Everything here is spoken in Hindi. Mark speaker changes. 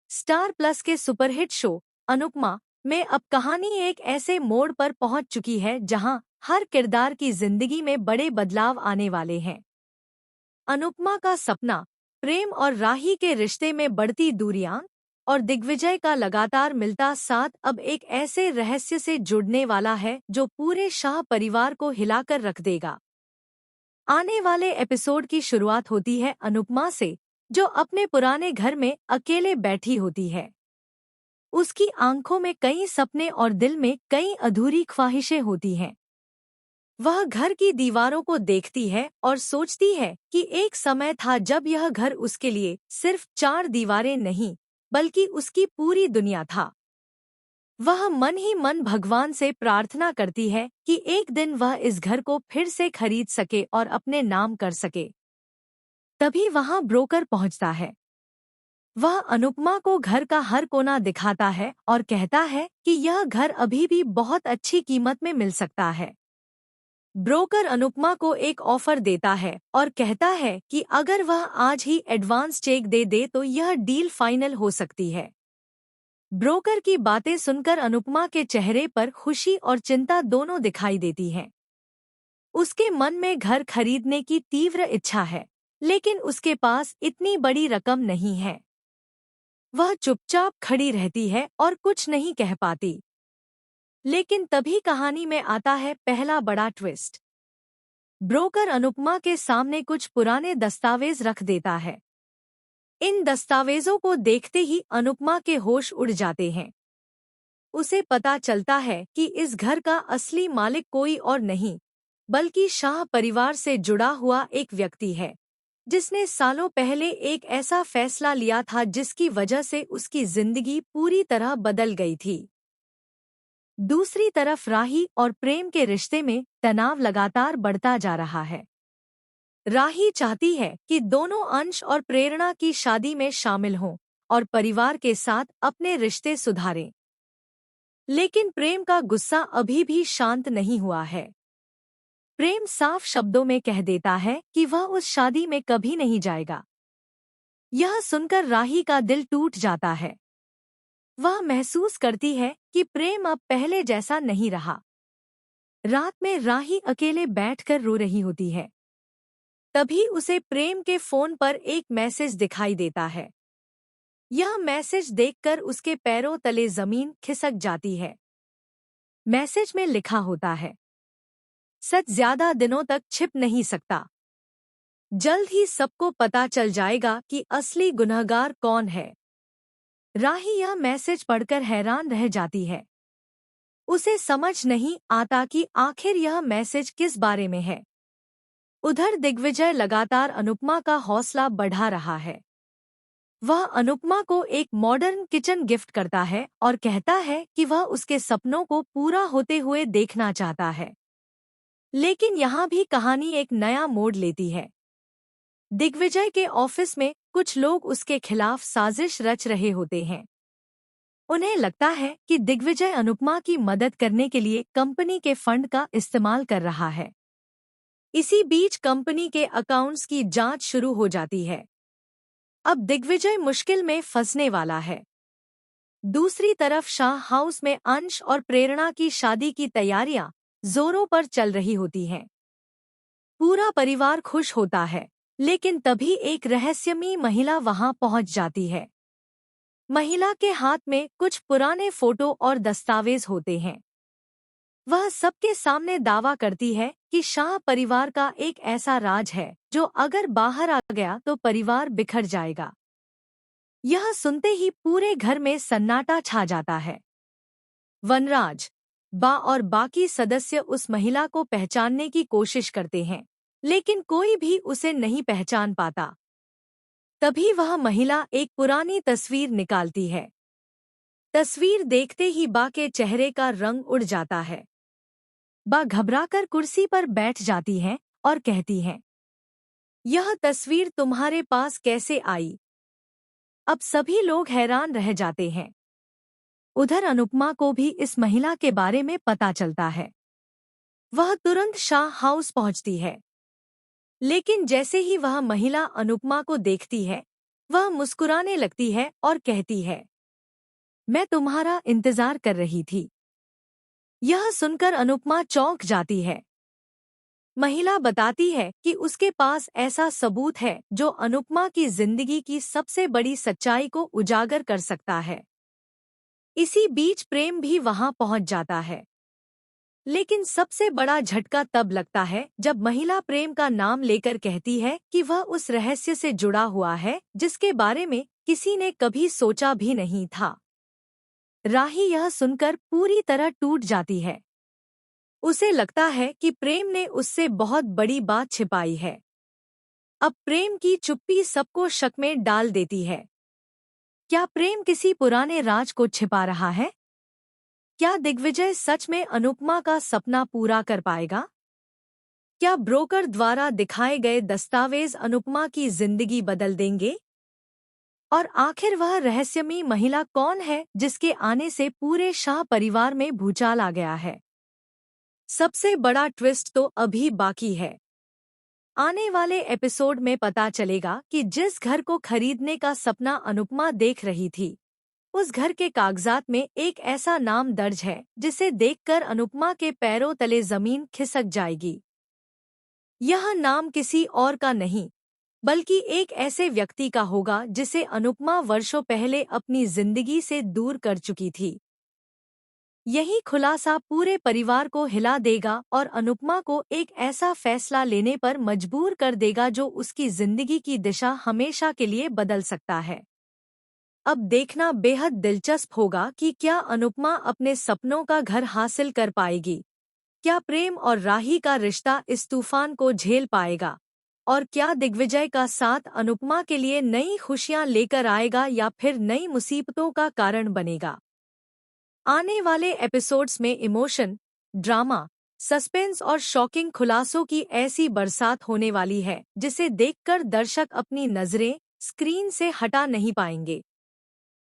Speaker 1: स्टार प्लस के सुपरहिट शो अनुपमा में अब कहानी एक ऐसे मोड़ पर पहुंच चुकी है जहां हर किरदार की जिंदगी में बड़े बदलाव आने वाले हैं। अनुपमा का सपना, प्रेम और राही के रिश्ते में बढ़ती दूरियां और दिग्विजय का लगातार मिलता साथ अब एक ऐसे रहस्य से जुड़ने वाला है जो पूरे शाह परिवार को हिलाकर रख देगा। आने वाले एपिसोड की शुरुआत होती है अनुपमा से, जो अपने पुराने घर में अकेले बैठी होती है। उसकी आंखों में कई सपने और दिल में कई अधूरी ख्वाहिशें होती हैं। वह घर की दीवारों को देखती है और सोचती है कि एक समय था जब यह घर उसके लिए सिर्फ चार दीवारें नहीं, बल्कि उसकी पूरी दुनिया था। वह मन ही मन भगवान से प्रार्थना करती है कि एक दिन वह इस घर को फिर से खरीद सके और अपने नाम कर सके। तभी वहां ब्रोकर पहुंचता है। वह अनुपमा को घर का हर कोना दिखाता है और कहता है कि यह घर अभी भी बहुत अच्छी कीमत में मिल सकता है। ब्रोकर अनुपमा को एक ऑफर देता है और कहता है कि अगर वह आज ही एडवांस चेक दे दे तो यह डील फाइनल हो सकती है। ब्रोकर की बातें सुनकर अनुपमा के चेहरे पर खुशी और चिंता दोनों दिखाई देती हैं। उसके मन में घर खरीदने की तीव्र इच्छा है, लेकिन उसके पास इतनी बड़ी रकम नहीं है। वह चुपचाप खड़ी रहती है और कुछ नहीं कह पाती। लेकिन तभी कहानी में आता है पहला बड़ा ट्विस्ट। ब्रोकर अनुपमा के सामने कुछ पुराने दस्तावेज रख देता है। इन दस्तावेजों को देखते ही अनुपमा के होश उड़ जाते हैं। उसे पता चलता है कि इस घर का असली मालिक कोई और नहीं, बल्कि शाह परिवार से जुड़ा हुआ एक व्यक्ति है, जिसने सालों पहले एक ऐसा फैसला लिया था जिसकी वजह से उसकी जिंदगी पूरी तरह बदल गई थी। दूसरी तरफ राही और प्रेम के रिश्ते में तनाव लगातार बढ़ता जा रहा है। राही चाहती है कि दोनों अंश और प्रेरणा की शादी में शामिल हों और परिवार के साथ अपने रिश्ते सुधारें। लेकिन प्रेम का गुस्सा अभी भी शांत नहीं हुआ है। प्रेम साफ शब्दों में कह देता है कि वह उस शादी में कभी नहीं जाएगा। यह सुनकर राही का दिल टूट जाता है। वह महसूस करती है कि प्रेम अब पहले जैसा नहीं रहा। रात में राही अकेले बैठकर रो रही होती है। तभी उसे प्रेम के फोन पर एक मैसेज दिखाई देता है। यह मैसेज देखकर उसके पैरों तले जमीन खिसक जाती है। मैसेज में लिखा होता है, सच ज्यादा दिनों तक छिप नहीं सकता। जल्द ही सबको पता चल जाएगा कि असली गुनहगार कौन है। राही यह मैसेज पढ़कर हैरान रह जाती है। उसे समझ नहीं आता कि आखिर यह मैसेज किस बारे में है। उधर दिग्विजय लगातार अनुपमा का हौसला बढ़ा रहा है। वह अनुपमा को एक मॉडर्न किचन गिफ्ट करता है और कहता है कि वह उसके सपनों को पूरा होते हुए देखना चाहता है। लेकिन यहाँ भी कहानी एक नया मोड़ लेती है। दिग्विजय के ऑफिस में कुछ लोग उसके खिलाफ साजिश रच रहे होते हैं। उन्हें लगता है कि दिग्विजय अनुपमा की मदद करने के लिए कंपनी के फंड का इस्तेमाल कर रहा है। इसी बीच कंपनी के अकाउंट्स की जांच शुरू हो जाती है। अब दिग्विजय मुश्किल में फंसने वाला है। दूसरी तरफ शाह हाउस में अंश और प्रेरणा की शादी की तैयारियां जोरों पर चल रही होती हैं। पूरा परिवार खुश होता है, लेकिन तभी एक रहस्यमयी महिला वहां पहुंच जाती है। महिला के हाथ में कुछ पुराने फोटो और दस्तावेज होते हैं। वह सबके सामने दावा करती है कि शाह परिवार का एक ऐसा राज है जो अगर बाहर आ गया तो परिवार बिखर जाएगा। यह सुनते ही पूरे घर में सन्नाटा छा जाता है। वनराज, बा और बाकी सदस्य उस महिला को पहचानने की कोशिश करते हैं, लेकिन कोई भी उसे नहीं पहचान पाता। तभी वह महिला एक पुरानी तस्वीर निकालती है। तस्वीर देखते ही बा के चेहरे का रंग उड़ जाता है। बा घबराकर कुर्सी पर बैठ जाती हैं और कहती हैं, यह तस्वीर तुम्हारे पास कैसे आई? अब सभी लोग हैरान रह जाते हैं। उधर अनुपमा को भी इस महिला के बारे में पता चलता है। वह तुरंत शाह हाउस पहुंचती है। लेकिन जैसे ही वह महिला अनुपमा को देखती है, वह मुस्कुराने लगती है और कहती है, मैं तुम्हारा इंतजार कर रही थी। यह सुनकर अनुपमा चौंक जाती है। महिला बताती है कि उसके पास ऐसा सबूत है जो अनुपमा की जिंदगी की सबसे बड़ी सच्चाई को उजागर कर सकता है। इसी बीच प्रेम भी वहां पहुंच जाता है। लेकिन सबसे बड़ा झटका तब लगता है जब महिला प्रेम का नाम लेकर कहती है कि वह उस रहस्य से जुड़ा हुआ है जिसके बारे में किसी ने कभी सोचा भी नहीं था। राही यह सुनकर पूरी तरह टूट जाती है। उसे लगता है कि प्रेम ने उससे बहुत बड़ी बात छिपाई है। अब प्रेम की चुप्पी सबको शक में डाल देती है। क्या प्रेम किसी पुराने राज को छिपा रहा है? क्या दिग्विजय सच में अनुपमा का सपना पूरा कर पाएगा? क्या ब्रोकर द्वारा दिखाए गए दस्तावेज अनुपमा की जिंदगी बदल देंगे? और आखिर वह रहस्यमयी महिला कौन है जिसके आने से पूरे शाह परिवार में भूचाल आ गया है? सबसे बड़ा ट्विस्ट तो अभी बाकी है। आने वाले एपिसोड में पता चलेगा कि जिस घर को खरीदने का सपना अनुपमा देख रही थी, उस घर के कागजात में एक ऐसा नाम दर्ज है जिसे देखकर अनुपमा के पैरों तले जमीन खिसक जाएगी। यह नाम किसी और का नहीं, बल्कि एक ऐसे व्यक्ति का होगा जिसे अनुपमा वर्षों पहले अपनी जिंदगी से दूर कर चुकी थी। यही खुलासा पूरे परिवार को हिला देगा और अनुपमा को एक ऐसा फैसला लेने पर मजबूर कर देगा जो उसकी जिंदगी की दिशा हमेशा के लिए बदल सकता है। अब देखना बेहद दिलचस्प होगा कि क्या अनुपमा अपने सपनों का घर हासिल कर पाएगी? क्या प्रेम और राही का रिश्ता इस तूफान को झेल पाएगा? और क्या दिग्विजय का साथ अनुपमा के लिए नई खुशियां लेकर आएगा या फिर नई मुसीबतों का कारण बनेगा? आने वाले एपिसोड्स में इमोशन, ड्रामा, सस्पेंस और शॉकिंग खुलासों की ऐसी बरसात होने वाली है जिसे देखकर दर्शक अपनी नजरें स्क्रीन से हटा नहीं पाएंगे।